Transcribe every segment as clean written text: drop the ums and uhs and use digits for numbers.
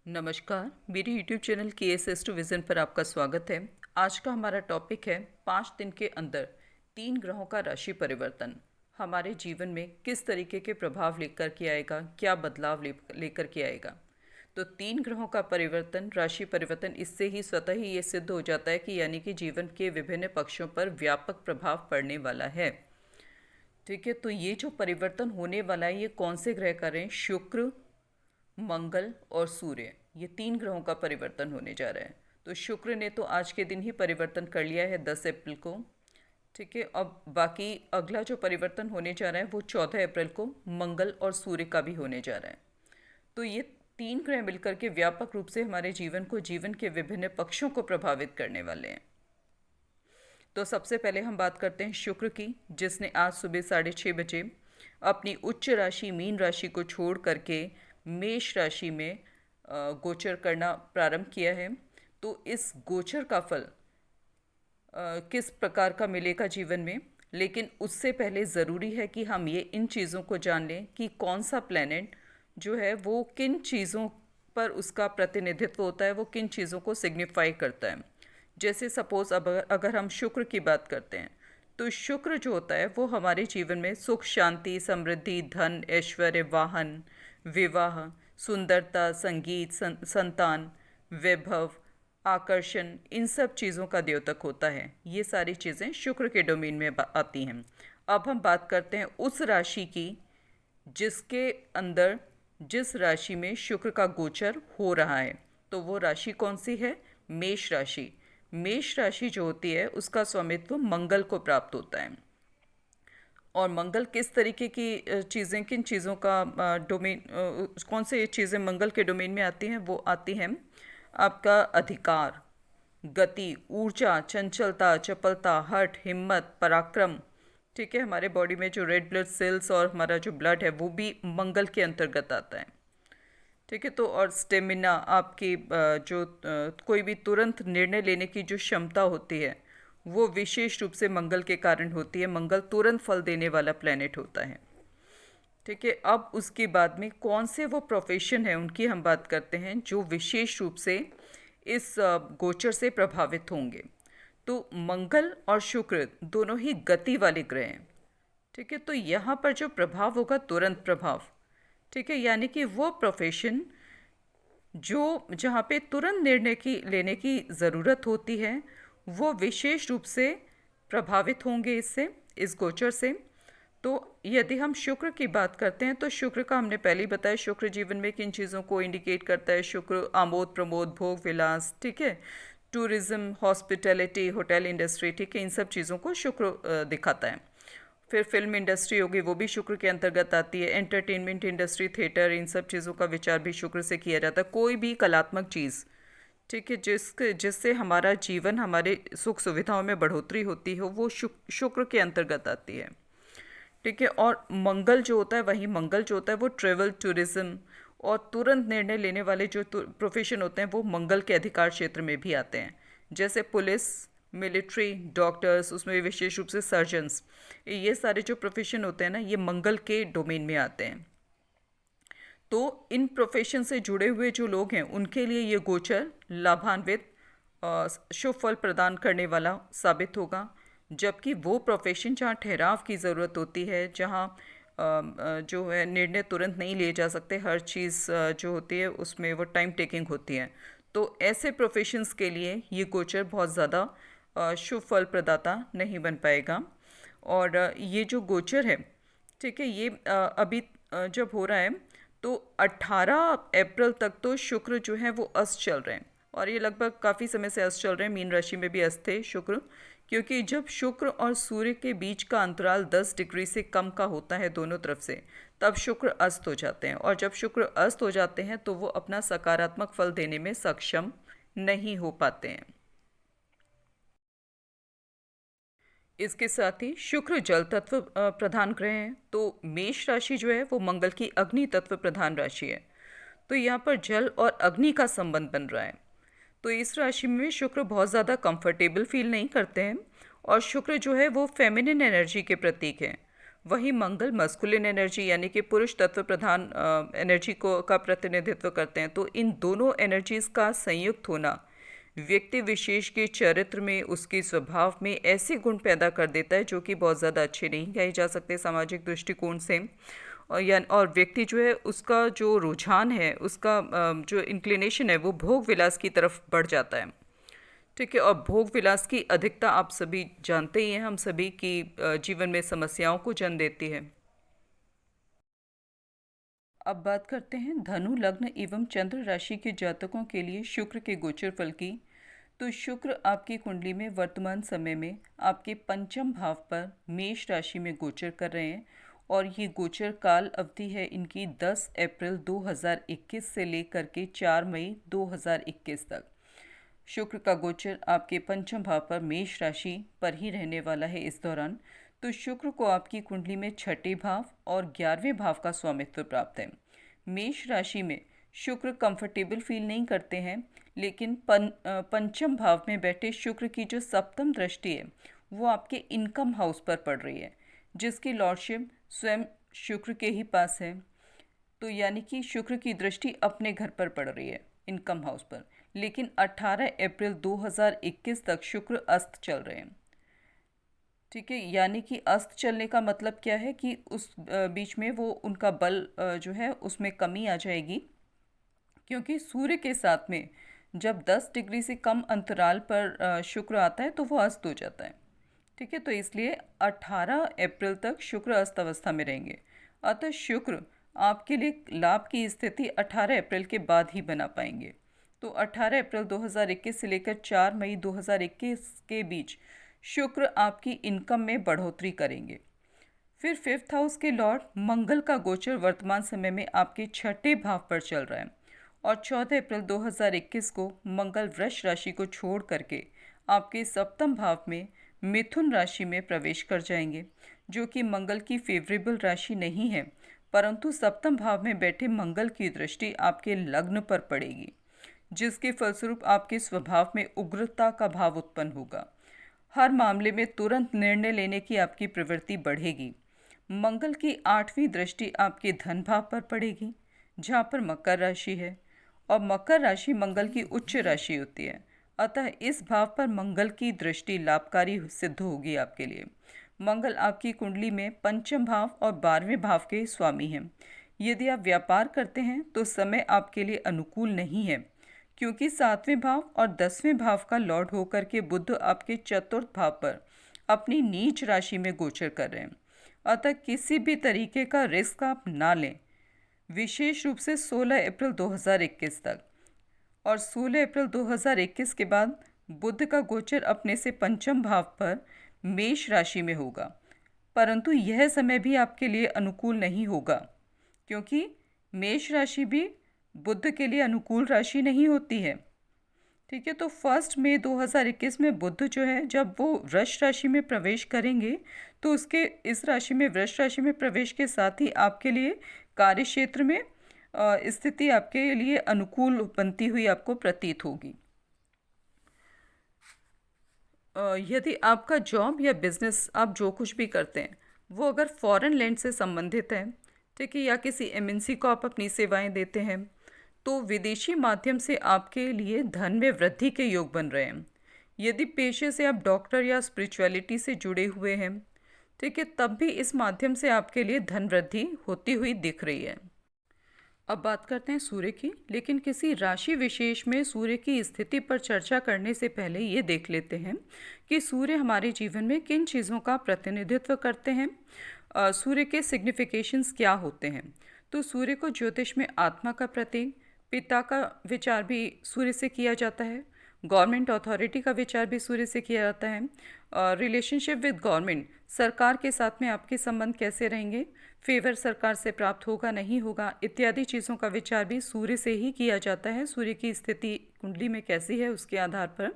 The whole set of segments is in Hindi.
नमस्कार, मेरी YouTube channel KSS two vision पर आपका स्वागत है। आज का हमारा टॉपिक है 5 दिन के अंदर 3 ग्रहों का राशि परिवर्तन हमारे जीवन में किस तरीके के प्रभाव लेकर के आएगा, क्या बदलाव लेकर के आएगा। तो 3 ग्रहों का परिवर्तन, राशि परिवर्तन, इससे ही स्वतः ही ये सिद्ध हो जाता है कि यानी कि जीवन के विभिन्न पक्षों पर व्यापक प्रभाव पड़ने वाला है। ठीक है, तो ये जो परिवर्तन होने वाला है ये कौन से ग्रह का रहे हैं? शुक्र, मंगल और सूर्य, ये 3 ग्रहों का परिवर्तन होने जा रहा है। तो शुक्र ने तो आज के दिन ही परिवर्तन कर लिया है 10 अप्रैल को। ठीक है, अब बाकी अगला जो परिवर्तन होने जा रहा है वो 14 अप्रैल को मंगल और सूर्य का भी होने जा रहा है। तो ये 3 ग्रह मिलकर के व्यापक रूप से हमारे जीवन के विभिन्न पक्षों को प्रभावित करने वाले हैं। तो सबसे पहले हम बात करते हैं शुक्र की, जिसने आज सुबह 6:30 बजे अपनी उच्च राशि मीन राशि को छोड़ करके मेष राशि में गोचर करना प्रारंभ किया है। तो इस गोचर का फल किस प्रकार का मिलेगा जीवन में, लेकिन उससे पहले ज़रूरी है कि हम ये इन चीज़ों को जान लें कि कौन सा प्लैनेट जो है वो किन चीज़ों पर उसका प्रतिनिधित्व होता है, वो किन चीज़ों को सिग्निफाई करता है। जैसे सपोज़ अब अगर हम शुक्र की बात करते हैं तो शुक्र जो होता है वो हमारे जीवन में सुख, शांति, समृद्धि, धन, ऐश्वर्य, वाहन, विवाह, सुंदरता, संगीत, संतान, वैभव, आकर्षण, इन सब चीज़ों का द्योतक होता है। ये सारी चीज़ें शुक्र के डोमेन में आती हैं। अब हम बात करते हैं उस राशि की जिसके अंदर, जिस राशि में शुक्र का गोचर हो रहा है। तो वो राशि कौन सी है? मेष राशि। मेष राशि जो होती है उसका स्वामित्व मंगल को प्राप्त होता है। और मंगल किस तरीके की चीज़ें, किन चीज़ों का डोमेन, कौन से चीज़ें मंगल के डोमेन में आती हैं? वो आती हैं आपका अधिकार, गति, ऊर्जा, चंचलता, चपलता, हठ, हिम्मत, पराक्रम। ठीक है, हमारे बॉडी में जो रेड ब्लड सेल्स और हमारा जो ब्लड है वो भी मंगल के अंतर्गत आता है। ठीक है, तो और स्टेमिना, आपकी कोई भी तुरंत निर्णय लेने की जो क्षमता होती है वो विशेष रूप से मंगल के कारण होती है। मंगल तुरंत फल देने वाला प्लेनेट होता है। ठीक है, अब उसके बाद में कौन से वो प्रोफेशन है उनकी हम बात करते हैं जो विशेष रूप से इस गोचर से प्रभावित होंगे। तो मंगल और शुक्र दोनों ही गति वाले ग्रह हैं। ठीक है, तो यहाँ पर जो प्रभाव होगा तुरंत प्रभाव। ठीक है, यानी कि वो प्रोफेशन जो जहाँ पे तुरंत निर्णय की लेने की ज़रूरत होती है वो विशेष रूप से प्रभावित होंगे इससे, इस गोचर से। तो यदि हम शुक्र की बात करते हैं तो शुक्र का हमने पहले ही बताया, शुक्र जीवन में किन चीज़ों को इंडिकेट करता है। शुक्र आमोद प्रमोद, भोग विलास, ठीक है, टूरिज्म, हॉस्पिटैलिटी, होटल इंडस्ट्री, ठीक है, इन सब चीज़ों को शुक्र दिखाता है। फिर फिल्म इंडस्ट्री होगी, वो भी शुक्र के अंतर्गत आती है। एंटरटेनमेंट इंडस्ट्री, थिएटर, इन सब चीज़ों का विचार भी शुक्र से किया जाता है। कोई भी कलात्मक चीज़, ठीक है, जिससे हमारा जीवन, हमारे सुख सुविधाओं में बढ़ोतरी होती हो, वो शुक्र के अंतर्गत आती है। ठीक है, और मंगल जो होता है, वही मंगल जो होता है वो ट्रेवल, टूरिज्म और तुरंत निर्णय लेने वाले जो प्रोफेशन होते हैं वो मंगल के अधिकार क्षेत्र में भी आते हैं। जैसे पुलिस, मिलिट्री, डॉक्टर्स, उसमें विशेष रूप से सर्जन्स, ये सारे जो प्रोफेशन होते हैं ना, ये मंगल के डोमेन में आते हैं। तो इन प्रोफेशन से जुड़े हुए जो लोग हैं उनके लिए ये गोचर लाभान्वित, शुभ फल प्रदान करने वाला साबित होगा। जबकि वो प्रोफेशन जहाँ ठहराव की ज़रूरत होती है, जहाँ जो है निर्णय तुरंत नहीं लिए जा सकते, हर चीज़ जो होती है उसमें वो टाइम टेकिंग होती है, तो ऐसे प्रोफेशंस के लिए ये गोचर बहुत ज़्यादा शुभ फल प्रदाता नहीं बन पाएगा। और ये जो गोचर है, ठीक है, ये अभी जब हो रहा है तो 18 अप्रैल तक तो शुक्र जो है वो अस्त चल रहे हैं, और ये लगभग काफ़ी समय से अस्त चल रहे हैं। मीन राशि में भी अस्त थे शुक्र, क्योंकि जब शुक्र और सूर्य के बीच का अंतराल 10 डिग्री से कम का होता है दोनों तरफ से, तब शुक्र अस्त हो जाते हैं। और जब शुक्र अस्त हो जाते हैं तो वो अपना सकारात्मक फल देने में सक्षम नहीं हो पाते हैं। इसके साथ ही शुक्र जल तत्व प्रधान ग्रह हैं। तो मेष राशि जो है वो मंगल की अग्नि तत्व प्रधान राशि है। तो यहाँ पर जल और अग्नि का संबंध बन रहा है। तो इस राशि में शुक्र बहुत ज़्यादा कंफर्टेबल फील नहीं करते हैं, और शुक्र जो है वो फेमिनिन एनर्जी के प्रतीक हैं। वहीं मंगल मस्कुलिन एनर्जी यानी कि पुरुष तत्व प्रधान एनर्जी को का प्रतिनिधित्व करते हैं। तो इन दोनों एनर्जीज का संयुक्त होना व्यक्ति विशेष के चरित्र में, उसके स्वभाव में ऐसे गुण पैदा कर देता है जो कि बहुत ज़्यादा अच्छे नहीं कहे जा सकते सामाजिक दृष्टिकोण से। और व्यक्ति जो है उसका जो रुझान है, उसका जो इंक्लिनेशन है वो भोग विलास की तरफ बढ़ जाता है। ठीक है। और भोग विलास की अधिकता आप सभी जानते ही हैं, हम सभी की जीवन में समस्याओं को जन्म देती है। अब बात करते हैं धनु लग्न एवं चंद्र राशि के जातकों के लिए शुक्र के गोचर फल की। तो शुक्र आपकी कुंडली में वर्तमान समय में आपके पंचम भाव पर मेष राशि में गोचर कर रहे हैं, और ये गोचर काल अवधि है इनकी 10 अप्रैल 2021 से लेकर के 4 मई 2021 तक। शुक्र का गोचर आपके पंचम भाव पर मेष राशि पर ही रहने वाला है इस दौरान। तो शुक्र को आपकी कुंडली में छठे भाव और 11वें भाव का स्वामित्व प्राप्त है। मेष राशि में शुक्र कंफर्टेबल फील नहीं करते हैं, लेकिन पंचम भाव में बैठे शुक्र की जो सप्तम दृष्टि है वो आपके इनकम हाउस पर पड़ रही है, जिसकी लॉर्डशिप स्वयं शुक्र के ही पास है। तो यानी कि शुक्र की दृष्टि अपने घर पर पड़ रही है, इनकम हाउस पर। लेकिन 18 अप्रैल 2021 तक शुक्र अस्त चल रहे हैं। ठीक है। यानी कि अस्त चलने का मतलब क्या है कि उस बीच में वो उनका बल जो है उसमें कमी आ जाएगी, क्योंकि सूर्य के साथ में जब 10 डिग्री से कम अंतराल पर शुक्र आता है तो वो अस्त हो जाता है। ठीक है। तो इसलिए 18 अप्रैल तक शुक्र अस्त अवस्था में रहेंगे। अतः शुक्र आपके लिए लाभ की स्थिति 18 अप्रैल के बाद ही बना पाएंगे। तो 18 अप्रैल 2021 से लेकर 4 मई 2021 के बीच शुक्र आपकी इनकम में बढ़ोतरी करेंगे। फिर 5th हाउस के लॉर्ड मंगल का गोचर वर्तमान समय में आपके छठे भाव पर चल रहा है, और 14 अप्रैल 2021 को मंगल वृष राशि को छोड़ करके आपके सप्तम भाव में मिथुन राशि में प्रवेश कर जाएंगे, जो कि मंगल की फेवरेबल राशि नहीं है, परंतु सप्तम भाव में बैठे मंगल की दृष्टि आपके लग्न पर पड़ेगी, जिसके फलस्वरूप आपके स्वभाव में उग्रता का भाव उत्पन्न होगा। हर मामले में तुरंत निर्णय लेने की आपकी प्रवृत्ति बढ़ेगी। मंगल की 8वीं दृष्टि आपके धन भाव पर पड़ेगी, जहाँ पर मकर राशि है, और मकर राशि मंगल की उच्च राशि होती है। अतः इस भाव पर मंगल की दृष्टि लाभकारी सिद्ध होगी आपके लिए। मंगल आपकी कुंडली में पंचम भाव और 12वें भाव के स्वामी हैं। यदि आप व्यापार करते हैं तो समय आपके लिए अनुकूल नहीं है, क्योंकि 7वें भाव और 10वें भाव का लॉर्ड होकर के बुध आपके चतुर्थ भाव पर अपनी नीच राशि में गोचर कर रहे हैं। अतः किसी भी तरीके का रिस्क आप ना लें, विशेष रूप से 16 अप्रैल 2021 तक। और 16 अप्रैल 2021 के बाद बुध का गोचर अपने से पंचम भाव पर मेष राशि में होगा, परंतु यह समय भी आपके लिए अनुकूल नहीं होगा, क्योंकि मेष राशि भी बुध के लिए अनुकूल राशि नहीं होती है। ठीक है। तो 1 मई 2021 में बुध जो है जब वो वृष राशि में प्रवेश करेंगे, तो उसके इस राशि में वृष राशि में प्रवेश के साथ ही आपके लिए कार्य क्षेत्र में स्थिति आपके लिए अनुकूल बनती हुई आपको प्रतीत होगी। यदि आपका जॉब या बिजनेस, आप जो कुछ भी करते हैं वो अगर फॉरेन लैंड से संबंधित है, ठीक है, या किसी एमएनसी को आप अपनी सेवाएं देते हैं, तो विदेशी माध्यम से आपके लिए धन में वृद्धि के योग बन रहे हैं। यदि पेशे से आप डॉक्टर या स्पिरिचुअलिटी से जुड़े हुए हैं, ठीक है, तब भी इस माध्यम से आपके लिए धन वृद्धि होती हुई दिख रही है। अब बात करते हैं सूर्य की, लेकिन किसी राशि विशेष में सूर्य की स्थिति पर चर्चा करने से पहले ये देख लेते हैं कि सूर्य हमारे जीवन में किन चीज़ों का प्रतिनिधित्व करते हैं, सूर्य के सिग्निफिकेशंस क्या होते हैं। तो सूर्य को ज्योतिष में आत्मा का प्रतीक, पिता का विचार भी सूर्य से किया जाता है, गवर्नमेंट अथॉरिटी का विचार भी सूर्य से किया जाता है, रिलेशनशिप विद गवर्नमेंट, सरकार के साथ में आपके संबंध कैसे रहेंगे, फेवर सरकार से प्राप्त होगा नहीं होगा, इत्यादि चीज़ों का विचार भी सूर्य से ही किया जाता है। सूर्य की स्थिति कुंडली में कैसी है उसके आधार पर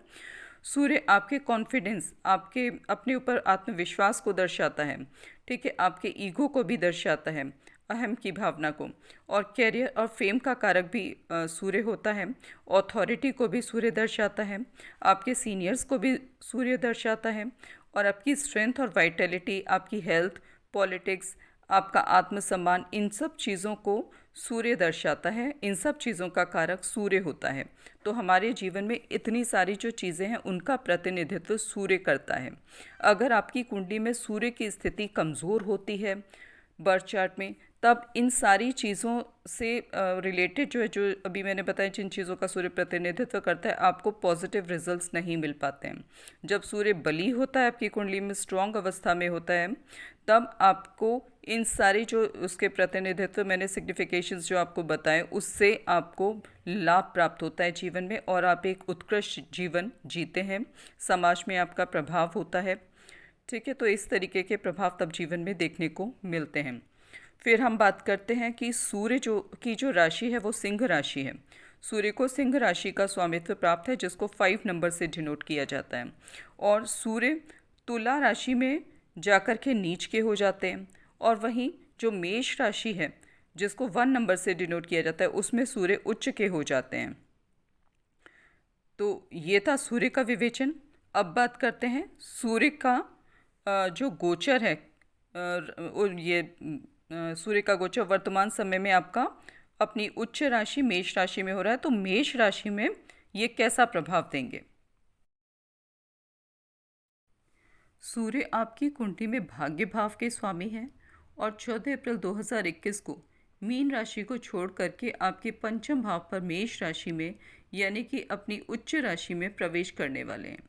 सूर्य आपके कॉन्फिडेंस, आपके अपने ऊपर आत्मविश्वास को दर्शाता है। ठीक है। आपके ईगो को भी दर्शाता है, अहम की भावना को, और कैरियर और फेम का कारक भी सूर्य होता है। अथॉरिटी को भी सूर्य दर्शाता है, आपके सीनियर्स को भी सूर्य दर्शाता है, और आपकी स्ट्रेंथ और वाइटैलिटी, आपकी हेल्थ, पॉलिटिक्स, आपका आत्मसम्मान, इन सब चीज़ों को सूर्य दर्शाता है। इन सब चीज़ों का कारक सूर्य होता है। तो हमारे जीवन में इतनी सारी जो चीज़ें हैं उनका प्रतिनिधित्व सूर्य करता है। अगर आपकी कुंडली में सूर्य की स्थिति कमज़ोर होती है बर्थ चार्ट में, तब इन सारी चीज़ों से रिलेटेड जो है, जो अभी मैंने बताया जिन चीज़ों का सूर्य प्रतिनिधित्व करता है, आपको पॉजिटिव रिजल्ट्स नहीं मिल पाते हैं। जब सूर्य बली होता है, आपकी कुंडली में स्ट्रॉन्ग अवस्था में होता है, तब आपको इन सारी जो उसके प्रतिनिधित्व मैंने सिग्निफिकेशंस जो आपको बताए, उससे आपको लाभ प्राप्त होता है जीवन में, और आप एक उत्कृष्ट जीवन जीते हैं। समाज में आपका प्रभाव होता है। ठीक है, तो इस तरीके के प्रभाव तब जीवन में देखने को मिलते हैं। फिर हम बात करते हैं कि सूर्य जो राशि है वो सिंह राशि है। सूर्य को सिंह राशि का स्वामित्व प्राप्त है, जिसको 5 नंबर से डिनोट किया जाता है। और सूर्य तुला राशि में जाकर के नीच के हो जाते हैं, और वहीं जो मेष राशि है जिसको 1 नंबर से डिनोट किया जाता है, उसमें सूर्य उच्च के हो जाते हैं। तो ये था सूर्य का विवेचन। अब बात करते हैं सूर्य का जो गोचर है, सूर्य का गोचर वर्तमान समय में आपका अपनी उच्च राशि मेष राशि में हो रहा है। तो मेष राशि में ये कैसा प्रभाव देंगे? सूर्य आपकी कुंडली में भाग्य भाव के स्वामी हैं, और 14 अप्रैल 2021 को मीन राशि को छोड़ करके आपके पंचम भाव पर मेष राशि में, यानी कि अपनी उच्च राशि में प्रवेश करने वाले हैं।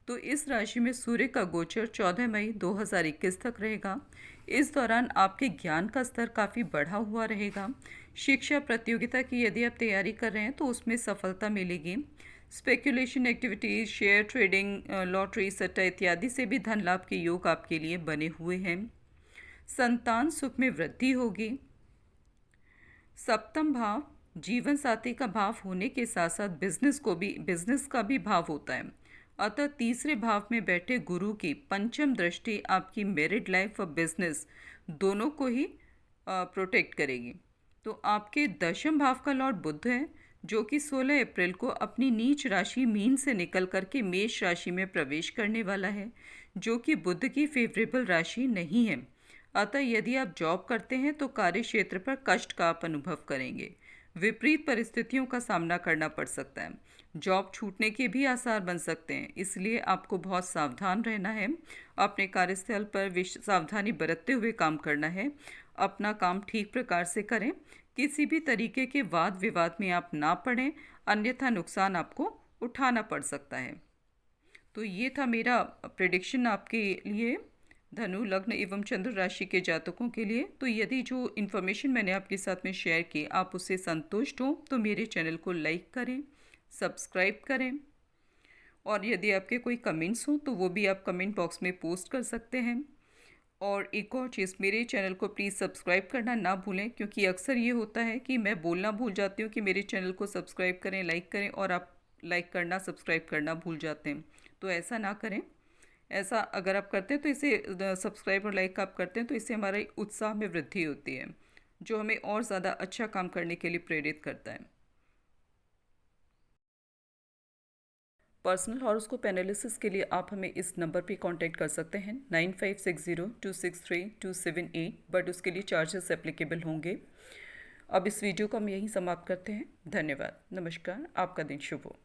तो इस राशि में सूर्य का गोचर 14 मई 2021 तक रहेगा। इस दौरान आपके ज्ञान का स्तर काफ़ी बढ़ा हुआ रहेगा। शिक्षा प्रतियोगिता की यदि आप तैयारी कर रहे हैं तो उसमें सफलता मिलेगी। Speculation activities, share trading, lottery, सट्टा इत्यादि से भी धन लाभ के योग आपके लिए बने हुए हैं। संतान सुख में वृद्धि होगी। सप्तम भाव जीवन साथी का भाव होने के साथ साथ बिजनेस का भी भाव होता है। अतः तीसरे भाव में बैठे गुरु की पंचम दृष्टि आपकी मैरिड लाइफ और बिजनेस दोनों को ही प्रोटेक्ट करेगी। तो आपके दशम भाव का लॉर्ड बुध है, जो कि 16 अप्रैल को अपनी नीच राशि मीन से निकल करके मेष राशि में प्रवेश करने वाला है, जो कि बुध की फेवरेबल राशि नहीं है। अतः यदि आप जॉब करते हैं तो कार्य क्षेत्र पर कष्ट का आप अनुभव करेंगे। विपरीत परिस्थितियों का सामना करना पड़ सकता है। जॉब छूटने के भी आसार बन सकते हैं, इसलिए आपको बहुत सावधान रहना है। अपने कार्यस्थल पर सावधानी बरतते हुए काम करना है। अपना काम ठीक प्रकार से करें। किसी भी तरीके के वाद विवाद में आप ना पड़ें, अन्यथा नुकसान आपको उठाना पड़ सकता है। तो ये था मेरा प्रेडिक्शन आपके लिए, धनु लग्न एवं चंद्र राशि के जातकों के लिए। तो यदि जो इन्फॉर्मेशन मैंने आपके साथ में शेयर की आप उससे संतुष्ट हो तो मेरे चैनल को लाइक करें, सब्सक्राइब करें, और यदि आपके कोई कमेंट्स हो तो वो भी आप कमेंट बॉक्स में पोस्ट कर सकते हैं। और एक और चीज़, मेरे चैनल को प्लीज़ सब्सक्राइब करना ना भूलें, क्योंकि अक्सर ये होता है कि मैं बोलना भूल जाती हूँ कि मेरे चैनल को सब्सक्राइब करें, लाइक करें, और आप लाइक करना सब्सक्राइब करना भूल जाते हैं। तो ऐसा ना करें। ऐसा अगर आप करते हैं तो इसे सब्सक्राइब और लाइक आप करते हैं तो इससे हमारे उत्साह में वृद्धि होती है, जो हमें और ज़्यादा अच्छा काम करने के लिए प्रेरित करता है। पर्सनल हॉरोस्कोप एनालिसिस के लिए आप हमें इस नंबर पे कांटेक्ट कर सकते हैं 9560263278, बट उसके लिए चार्जेस एप्लीकेबल होंगे। अब इस वीडियो को हम यहीं समाप्त करते हैं। धन्यवाद। नमस्कार। आपका दिन शुभ हो।